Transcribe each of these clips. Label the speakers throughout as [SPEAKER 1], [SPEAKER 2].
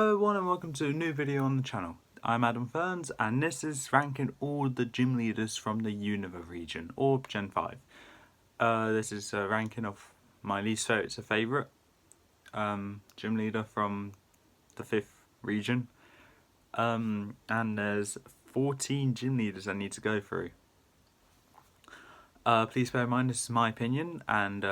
[SPEAKER 1] Hello everyone and welcome to a new video on the channel. I'm Adam Ferns and this is ranking all the gym leaders from the Unova region, or Gen 5. This is a ranking of my least favourite to favourite gym leader from the 5th region. And there's 14 gym leaders I need to go through. Please bear in mind this is my opinion, and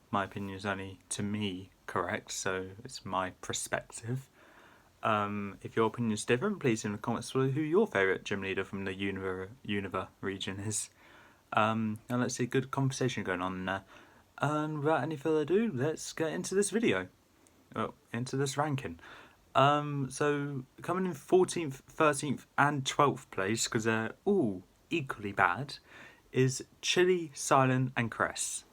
[SPEAKER 1] my opinion is only, to me, correct, so it's my perspective. If your opinion is different, please in the comments below who your favourite gym leader from the Unova region is. And let's see, good conversation going on there. And without any further ado, let's get into this video. Well, into this ranking. So coming in 14th, 13th and 12th place, because they're all equally bad, is Chili, Silent and Cress.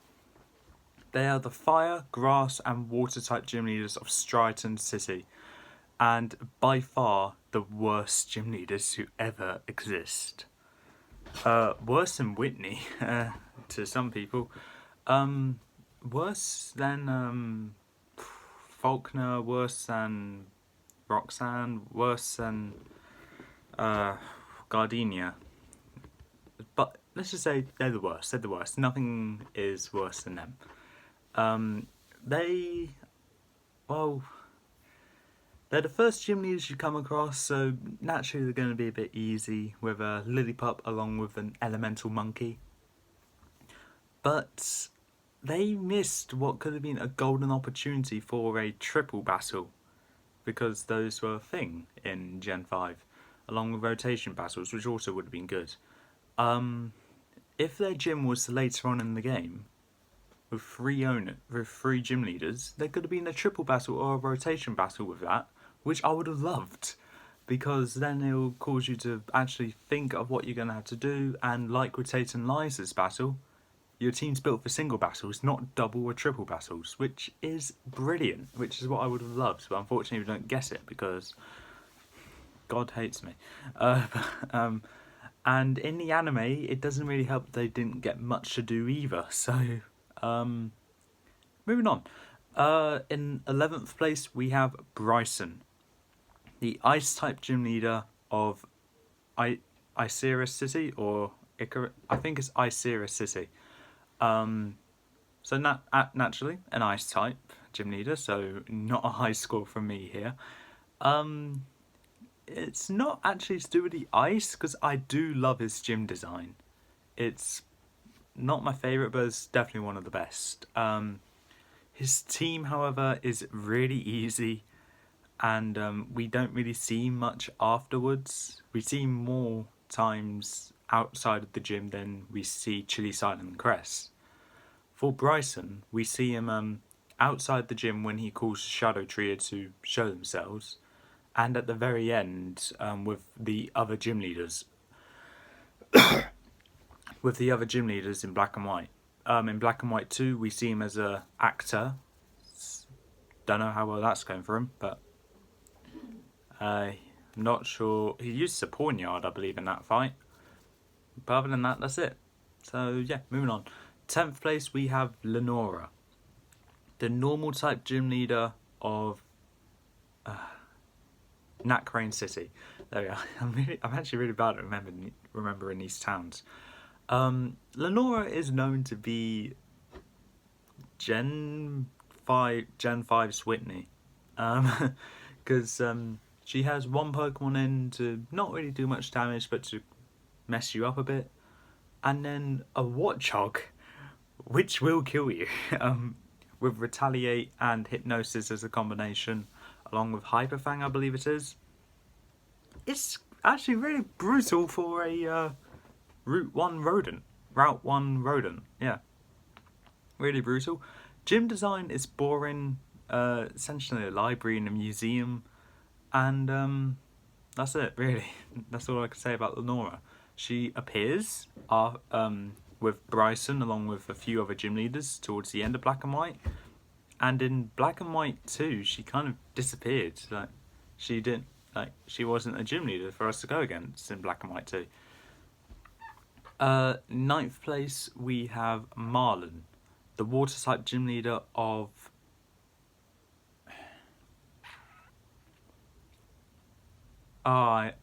[SPEAKER 1] They are the fire, grass and water type gym leaders of Striaton City, and by far the worst gym leaders who ever exist. Worse than Whitney, to some people. Worse than Faulkner, worse than Roxanne, worse than Gardenia. But let's just say they're the worst. They're the worst. Nothing is worse than them. They're the first gym leaders you come across, so naturally they're going to be a bit easy with a Lillipup along with an elemental monkey. But they missed what could have been a golden opportunity for a triple battle, because those were a thing in Gen 5, along with rotation battles, which also would have been good. If their gym was later on in the game, with three gym leaders, there could have been a triple battle or a rotation battle with that, which I would have loved, because then it will cause you to actually think of what you're going to have to do, and like with Tate and Liza's battle, your team's built for single battles, not double or triple battles, which is brilliant, which is what I would have loved, but unfortunately we don't get it, because God hates me. And in the anime, it doesn't really help that they didn't get much to do either, so moving on. In 11th place, we have Bryson, the Ice-type gym leader of Icera City, or I think it's Icera City. So naturally, an Ice-type gym leader, so not a high score from me here. It's not actually to do with the ice, because I do love his gym design. It's not my favourite, but it's definitely one of the best. His team, however, is really easy, and we don't really see much afterwards. We see more times outside of the gym than we see Chili, Silent and Cress. For Bryson, we see him outside the gym when he calls Shadow Trio to show themselves, and at the very end with the other gym leaders. With the other gym leaders in Black and White. In Black and White 2, we see him as an actor. Don't know how well that's going for him, but I'm not sure. He used a poniard, I believe, in that fight. But other than that, that's it. So yeah, moving on. 10th place, we have Lenora, the normal type gym leader of Nacrane City. There we are. I'm actually really bad at remembering these towns. Lenora is known to be Gen 5's Whitney, because she has one Pokemon in to not really do much damage, but to mess you up a bit, and then a Watchog, which will kill you, with Retaliate and Hypnosis as a combination, along with Hyperfang, I believe it is. It's actually really brutal for a Route 1 rodent, yeah. Really brutal. Gym design is boring, essentially a library and a museum, and that's it, really. That's all I can say about Lenora. She appears with Bryson along with a few other gym leaders towards the end of Black and White, and in Black and White 2 she kind of disappeared. She wasn't a gym leader for us to go against in Black and White 2. 9th place, we have Marlon, the water type gym leader of Okay,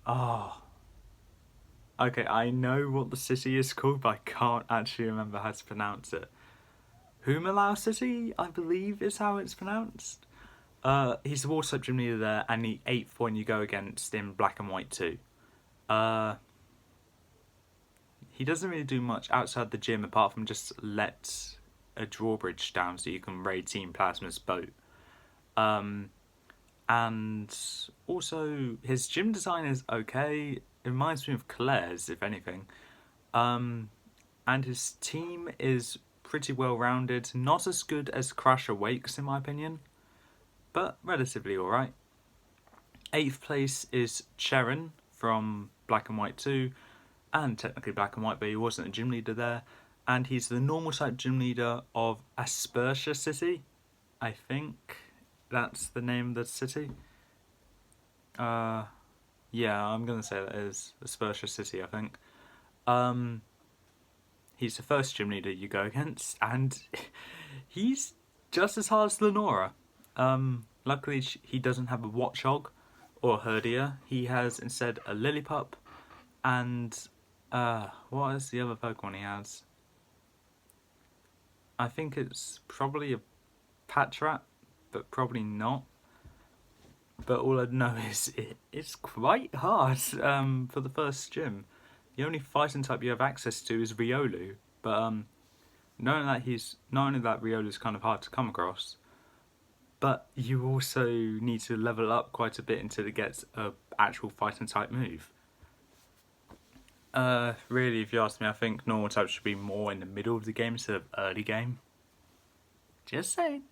[SPEAKER 1] I know what the city is called, but I can't actually remember how to pronounce it. Humalau City, I believe, is how it's pronounced. He's the water type gym leader there, and the 8th one you go against in Black and White too. He doesn't really do much outside the gym apart from just let a drawbridge down so you can raid Team Plasma's boat. And also his gym design is okay. It reminds me of Claire's, if anything. And his team is pretty well rounded. Not as good as Crash Awakes, in my opinion, but relatively alright. 8th place is Cheron from Black and White 2, and technically Black and White, but he wasn't a gym leader there. And he's the normal type gym leader of Aspertia City. I think that's the name of the city. Yeah, I'm gonna say that is Aspertia City, I think. He's the first gym leader you go against, and he's just as hard as Lenora. Luckily, he doesn't have a Watchog or Herdia. He has instead a Lillipup, and what is the other Pokemon he has? I think it's probably a Patrat, but probably not. But all I know is it's quite hard for the first gym. The only fighting type you have access to is Riolu, but knowing that not only that Riolu's kind of hard to come across, but you also need to level up quite a bit until it gets a actual fighting type move. Really, if you ask me, I think normal type should be more in the middle of the game instead of early game. Just saying.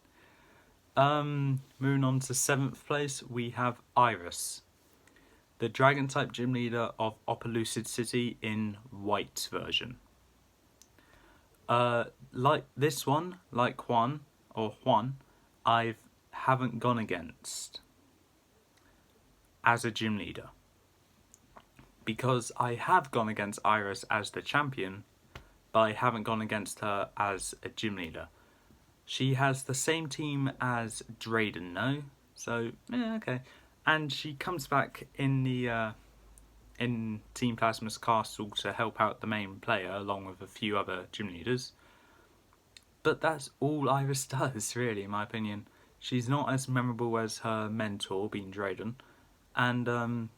[SPEAKER 1] Moving on to 7th place, we have Iris, the dragon type gym leader of Opelucid City in White version. Like this one, like Juan, I haven't gone against as a gym leader. Because I have gone against Iris as the champion, but I haven't gone against her as a gym leader. She has the same team as Drayden, no? So, yeah, okay. And she comes back in the in Team Plasma's castle to help out the main player, along with a few other gym leaders. But that's all Iris does, really, in my opinion. She's not as memorable as her mentor, being Drayden. And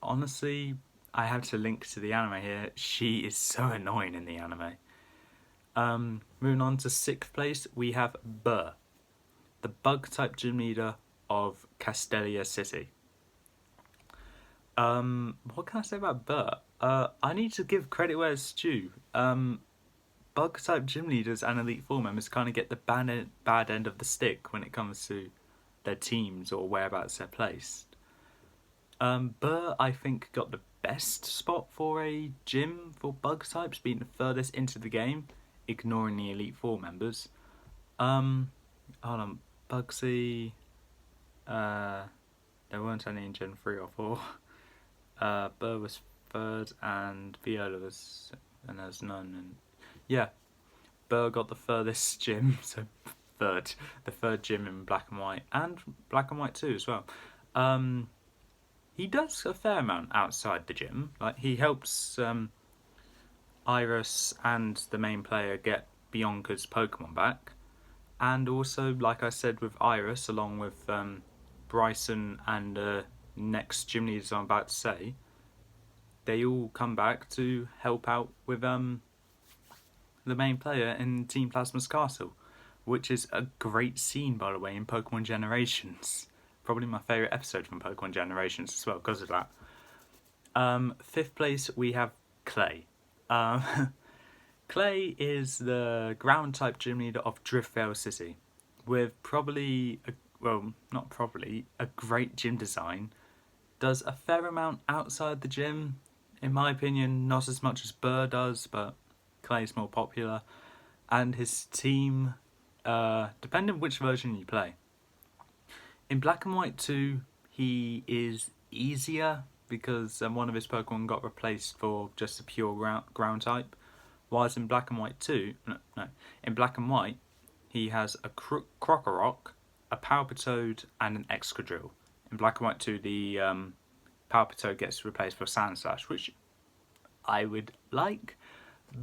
[SPEAKER 1] honestly, I have to link to the anime here. She is so annoying in the anime. Moving on to 6th place, we have Burr, the bug type gym leader of Castelia City. What can I say about Burr? I need to give credit where it's due. Bug type gym leaders and Elite Four members kind of get the bad end of the stick when it comes to their teams or whereabouts they're placed. Burr, I think, got the best spot for a gym for bug types, being the furthest into the game, ignoring the Elite Four members. Hold on, Bugsy. There weren't any in Gen 3 or 4. Burr was 3rd and Viola was, and there's none. And yeah, Burr got the furthest gym, so 3rd, the 3rd gym in Black and White, and Black and White 2 as well. He does a fair amount outside the gym. Like, he helps Iris and the main player get Bianca's Pokemon back. And also, like I said with Iris, along with Bryson and next gym leaders I'm about to say, they all come back to help out with the main player in Team Plasma's castle, which is a great scene, by the way, in Pokemon Generations. Probably my favourite episode from Pokemon Generations as well, because of that. 5th place, we have Clay. Clay is the ground-type gym leader of Driftvale City, with a great gym design. Does a fair amount outside the gym. In my opinion, not as much as Burr does, but Clay's more popular. And his team, depending on which version you play. In Black and White 2, he is easier because one of his Pokemon got replaced for just a pure ground type. Whereas in Black and White 2, in Black and White, he has a Crocorock, a Palpitoad, and an Excadrill. In Black and White 2, the Palpito gets replaced for Sand Slash, which I would like,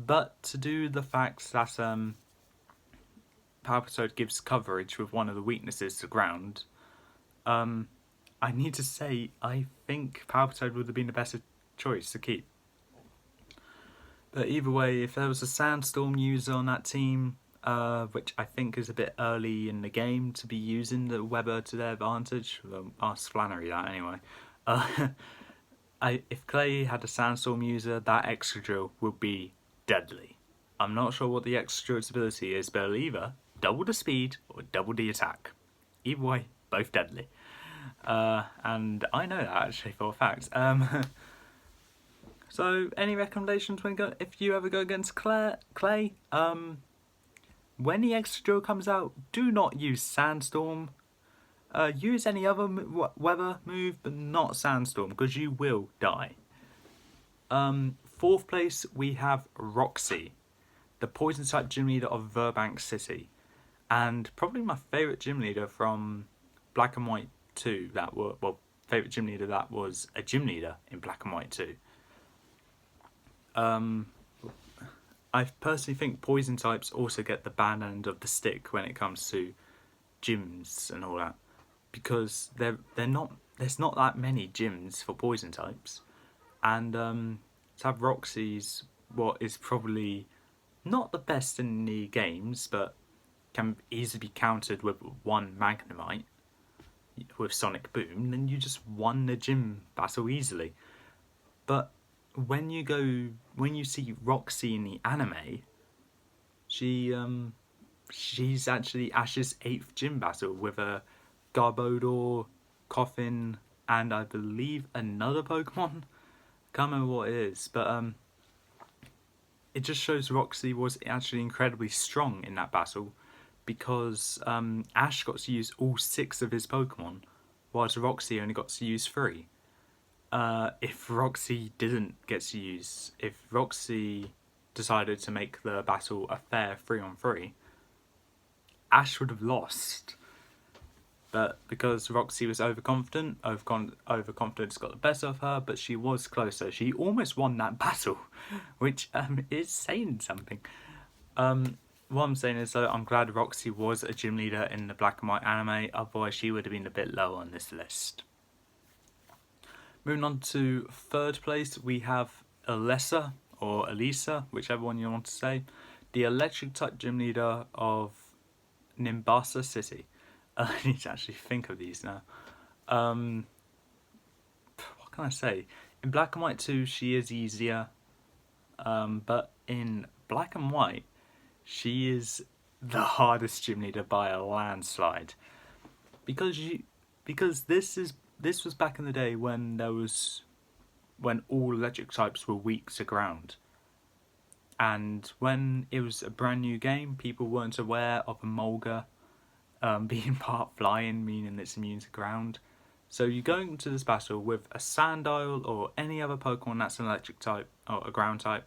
[SPEAKER 1] but to do the fact that Palpito gives coverage with one of the weaknesses to ground, I need to say I think Palpito would have been the better choice to keep. But either way, if there was a Sandstorm user on that team, which I think is a bit early in the game to be using the Weber to their advantage, ask Flannery that anyway. If Clay had a Sandstorm user, that extra drill would be deadly. I'm not sure what the extra drill's ability is, but either double the speed or double the attack. Either way, both deadly. And I know that actually for a fact. So, any recommendations if you ever go against Clay? When the extra drill comes out, do not use Sandstorm. Use any other weather move, but not Sandstorm, because you will die. 4th place, we have Roxy, the poison type gym leader of Burbank City, and probably my favourite gym leader from Black and White 2. Favourite gym leader that was a gym leader in Black and White 2. I personally think poison types also get the bad end of the stick when it comes to gyms and all that, because there's not that many gyms for poison types, and to have Roxy's what is probably not the best in the games, but can easily be countered with one Magnemite with Sonic Boom, then you just won the gym battle easily. But when you see Roxy in the anime, she's actually Ash's 8th gym battle with a Garbodor, Coffin, and I believe another Pokemon. Can't remember what it is, but it just shows Roxy was actually incredibly strong in that battle, because Ash got to use all 6 of his Pokemon, whilst Roxy only got to use 3. If Roxy decided to make the battle a fair 3-on-3, Ash would have lost. But because Roxy was overconfident, overconfidence got the best of her, but she was closer. She almost won that battle, which is saying something. What I'm saying is, though, I'm glad Roxy was a gym leader in the Black and White anime, otherwise she would have been a bit low on this list. Moving on to 3rd place, we have Elisa, or Elisa, whichever one you want to say, the electric type gym leader of Nimbasa City. I need to actually think of these now. What can I say? In Black and White 2, she is easier, but in Black and White, she is the hardest gym leader by a landslide, because this was back in the day when all electric types were weak to ground. And when it was a brand new game, people weren't aware of Emolga being part flying, meaning it's immune to ground. So you go into this battle with a Sandile or any other Pokemon that's an electric type or a ground type.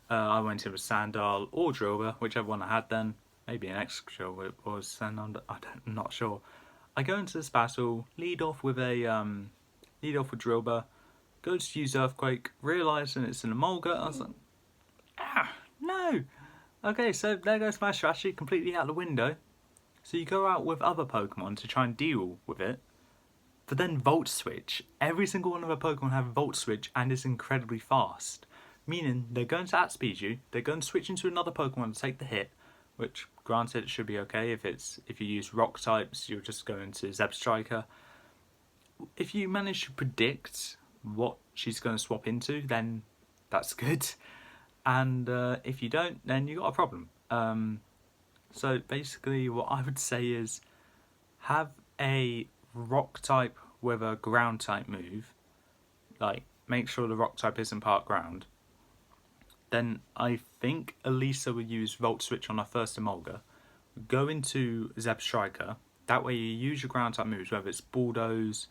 [SPEAKER 1] I went in with Sandile or Drilbur, whichever one I had then. Maybe an extra Drilbur or Sandile, I'm not sure. I go into this battle, lead off with Drilbur, go to use Earthquake, realising it's an Emolga. I was like, no! Okay, so there goes my strategy completely out the window. So you go out with other Pokemon to try and deal with it, but then Volt Switch. Every single one of our Pokemon have Volt Switch and is incredibly fast, meaning they're going to outspeed you, they're going to switch into another Pokemon to take the hit, which granted it should be okay if you use rock types, you're just going to Zebstrika. If you manage to predict what she's going to swap into, then that's good, and if you don't, then you got a problem. So basically what I would say is have a rock type with a ground type move, like make sure the rock type isn't part ground. Then I think Elisa would use Volt Switch on her first Emolga, go into Zebstrika, that way you use your ground type moves, whether it's Bulldoze,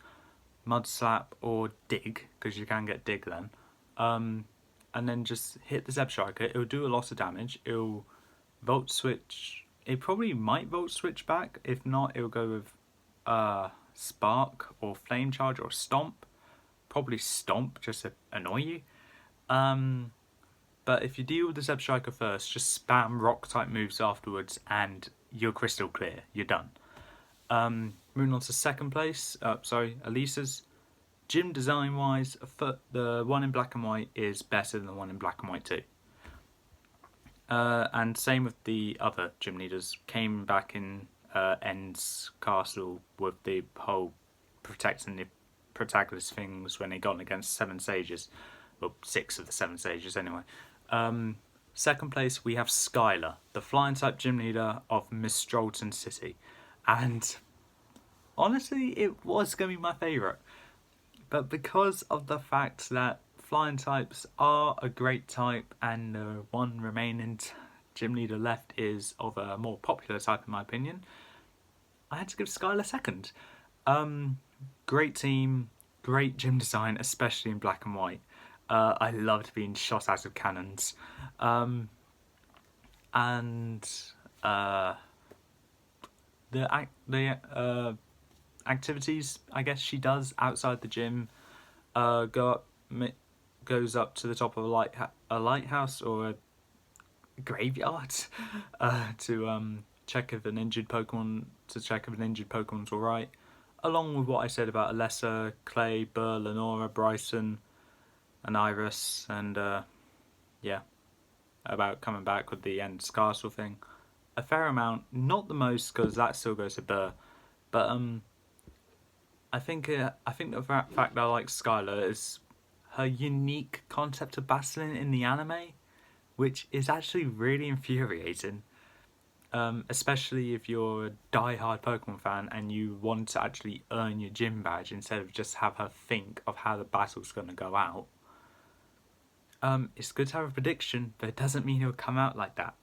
[SPEAKER 1] Mud Slap or Dig, because you can get Dig then, and then just hit the Zebstrika. It'll do a lot of damage, it'll Volt Switch, it probably might Volt Switch back, if not it'll go with Spark or Flame Charge or Stomp, probably Stomp just to annoy you. But if you deal with the Zeb Striker first, just spam rock type moves afterwards and you're crystal clear, you're done. Moving on to second place, Elisa's. Gym design wise, the one in black and white is better than the one in black and white too. And same with the other gym leaders. Came back in End's castle with the whole protecting the protagonist things when they got against 7 sages. Well, 6 of the 7 sages anyway. Second place, we have Skylar, the flying type gym leader of Miss Strolton City. And honestly, it was going to be my favourite. But because of the fact that flying types are a great type and the one remaining gym leader left is of a more popular type in my opinion, I had to give Skylar second. Great team, great gym design, especially in black and white. I loved being shot out of cannons. The activities I guess she does outside the gym goes up to the top of a lighthouse or a graveyard to check if an injured Pokemon's alright, along with what I said about Alessa, Clay, Burr, Lenora, Bryson and Iris, and about coming back with the End's Castle thing. A fair amount, not the most because that still goes to Burr, but I think the fact that I like Skylar is her unique concept of battling in the anime, which is actually really infuriating. Especially if you're a die-hard Pokemon fan and you want to actually earn your gym badge instead of just have her think of how the battle's going to go out. It's good to have a prediction, but it doesn't mean it'll come out like that.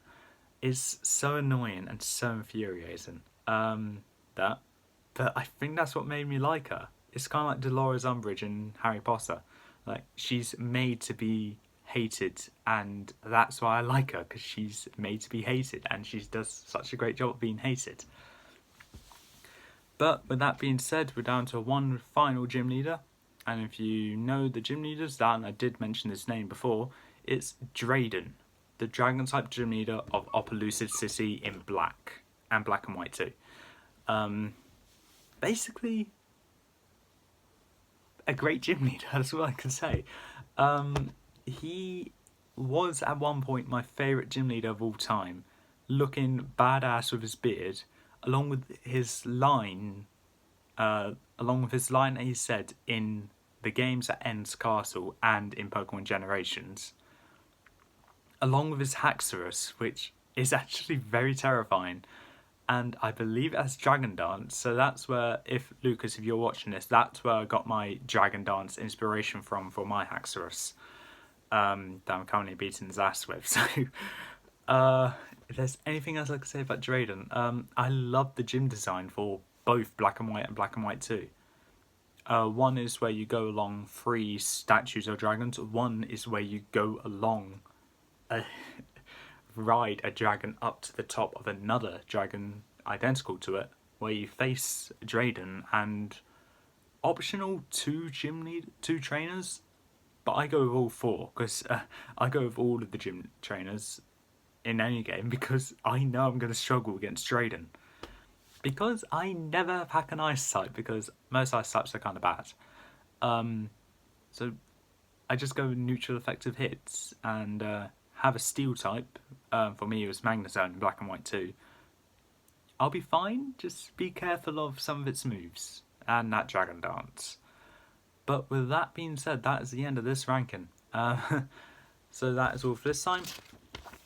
[SPEAKER 1] It's so annoying and so infuriating. But I think that's what made me like her. It's kind of like Dolores Umbridge in Harry Potter. Like, she's made to be hated, and that's why I like her, because she's made to be hated, and she does such a great job of being hated. But with that being said, we're down to one final gym leader, and if you know the gym leaders, and I did mention his name before, it's Drayden, the Dragon-type gym leader of Opelucid City in black, and black and white too. Basically, a great gym leader, that's all I can say. He was at one point my favourite gym leader of all time, looking badass with his beard, along with his line that he said in the games at End's Castle and in Pokemon Generations, along with his Haxorus, which is actually very terrifying. And I believe it has Dragon Dance, so that's where, if you're watching this, that's where I got my Dragon Dance inspiration from for my Haxorus, that I'm currently beating his ass with. So, if there's anything else I can say about Drayden, I love the gym design for both Black and White and Black and White 2. One is where you go along 3 statues of dragons, one is where you go along ride a dragon up to the top of another dragon identical to it, where you face Drayden and optional 2 trainers, but I go with all 4 because I go with all of the gym trainers in any game because I know I'm going to struggle against Drayden, because I never pack an ice type because most ice types are kind of bad. So I just go with neutral effective hits and have a steel type. For me it was Magnezone in Black and White 2. I'll be fine, just be careful of some of its moves and that Dragon Dance. But with that being said, that is the end of this ranking. So that is all for this time.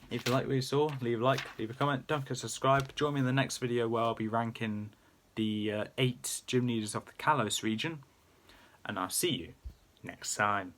[SPEAKER 1] If you like what you saw, leave a like, leave a comment, don't forget to subscribe. Join me in the next video where I'll be ranking the 8 gym leaders of the Kalos region. And I'll see you next time.